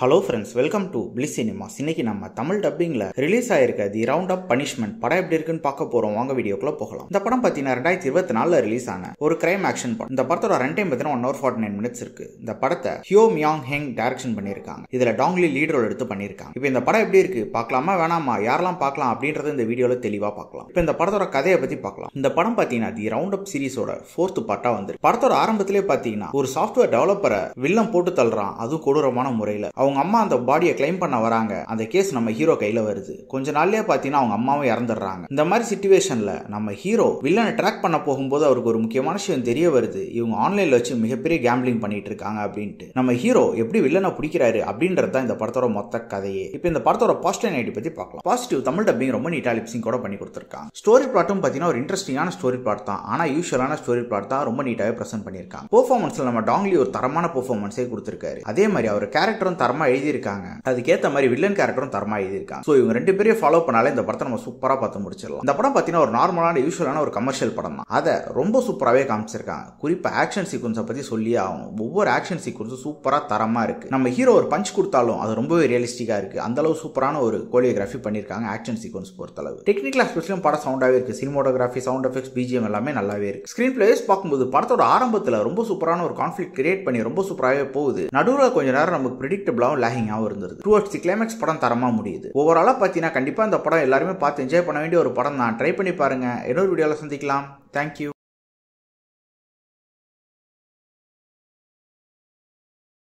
Hello friends, welcome to bliss cinemas. இன்னைக்கு நம்ம Tamil டப்பிங்ல release ஆயிருக்க தி ரவுண்ட் ஆப் பனிஷ்மெண்ட் படம் எப்படி இருக்குன்னு பார்க்க போறோம். வாங்க வீடியோக்குள்ள போகலாம். இந்த படம் பார்த்தீங்கன்னா 2024 ரிலீஸ் ஆன ஒரு கிரைம் ஆக்ஷன் படம். இந்த படத்தோட ரன் டைம் பார்த்தீங்கன்னா 1 hour 49 minutes இருக்கு. இந்த படத்தை ஹியோ மியாங் ஹெங் டைரக்ஷன் பண்ணியிருக்காங்க. இதுல டாங்லி லீட் ரோல் எடுத்து பண்ணியிருக்காங்க. இப்போ இந்த படம் எப்படி இருக்கு, பார்க்கலாமா வேணாமா, யாரெல்லாம் பார்க்கலாம் அப்படின்றத இந்த வீடியோல தெளிவா பார்க்கலாம். இப்போ இந்த படத்தோட கதையை பத்தி பார்க்கலாம். இந்த படம் பார்த்தீங்கன்னா தி ரவுண்ட் அப் சீரிஸோட 4th பார்ட்டா வந்து படத்தோட ஆரம்பத்திலே பார்த்தீங்கன்னா ஒரு சாஃப்ட்வேர் டெவலப்பரை வில்லன் போட்டு தள்ளுறான், அதுவும் கொடூரமான முறையில். அவங்க அம்மா அந்த பாடியை கிளைம் பண்ண வராங்க. அந்த கேஸ் நம்ம ஹீரோ கையில வருது. கொஞ்ச நாள்லயே பாத்தீங்கன்னா அவங்க அம்மாவும் இறந்துடுறாங்க. இந்த மாதிரி சிச்சுவேஷன்ல நம்ம ஹீரோ வில்லனை ட்ராக் பண்ண போகும்போது அவருக்கு ஒரு முக்கியமான விஷயம் தெரிய வருது. இவங்க ஆன்லைன்ல வச்சு மிகப்பெரிய கேம்பிளிங் பண்ணிட்டு இருக்காங்க அப்படின்ட்டு. நம்ம ஹீரோ எப்படி வில்லனை பிடிக்கிறாரு அப்படின்றது தான் இந்த படத்தோட மொத்த கதையே. இப்போ இந்த படத்தோட பாசிட்டிவ் நைட்டி பத்தி பார்க்கலாம். பாசிட்டிவ், தமிழ் டப்பிங் ரொம்ப நீட்டா லிப்சிங் கூட பண்ணி கொடுத்திருக்காங்க. ஸ்டோரி பிளாட்டும் பாத்தீங்கன்னா ஒரு இன்ட்ரெஸ்டிங்கான ஸ்டோரி பிளாட் தான். ஆனா யூசுவலான ஸ்டோரி பிளாட் தான் ரொம்ப நீட்டாவே பிரசன்ட் பண்ணிருக்காங்க. பெர்ஃபார்மன்ஸ்ல நம்ம டாங்லி ஒரு தரமான பெர்ஃபார்மன்ஸே கொடுத்திருக்காரு. அதே மாதிரி அவர் கேரக்டரும் தரமா எழுதியிருக்காங்க. அதுக்கேற்ற மாதிரி வில்லன் கேரக்டரும் தரமா எழுதியிருக்காங்க. ஸோ இவங்க ரெண்டு பேரையும் ஃபாலோ பண்ணாலே இந்த படத்தை நம்ம சூப்பரா பார்த்து முடிச்சிடலாம். இந்த படம் பார்த்தீங்கன்னா ஒரு நார்மலான யூசுவலான ஒரு கமர்ஷியல் படம் தான். அதை ரொம்ப சூப்பராகவே காமிச்சிருக்காங்க. குறிப்பா ஆக்ஷன் சீக்வன்ஸை பத்தி சொல்லியே ஆகணும். ஒவ்வொரு ஆக்ஷன் சீக்வன்ஸும் சூப்பரா தரமா இருக்கு. நம்ம ஹீரோ ஒரு பஞ்ச் கொடுத்தாலும் அது ரொம்பவே ரியலிஸ்டிக்கா இருக்கு. அந்த அளவு சூப்பரான ஒரு கோரியோகிராஃபி பண்ணிருக்காங்க ஆக்ஷன் சீக்வன்ஸ் பொறுத்தளவு. டெக்னிக்கல் ஆஸ்பெக்ட்லயும் படம் சவுண்டாவே இருக்கு. சினிமோட்டோகிராஃபி, சவுண்ட் எஃபெக்ட்ஸ், பிஜிஎம் எல்லாமே நல்லாவே இருக்கு. ஸ்கிரீன் பிளேஸ் பார்க்கும்போது படத்தோட ஆரம்பத்தில் ரொம்ப சூப்பரான ஒரு கான்ஃபிளிக்ட் கிரியேட் பண்ணி ரொம்ப சூப்பராகவே போகுது. நடுவில் கொஞ்ச நேரம் நமக்கு ப்ரெடிக்டபிளாகவும் லேகிங்காகவும் இருந்தது. டுவர்ட்ஸ் தி கிளைமேக்ஸ் படம் தரமா முடியுது. ஓவராலா பார்த்தீங்கன்னா கண்டிப்பா இந்த படம் எல்லாருமே பார்த்து என்ஜாய் பண்ண வேண்டிய ஒரு படம் தான். ட்ரை பண்ணி பாருங்க. இன்னொரு வீடியோல சந்திக்கலாம். தேங்க்யூ.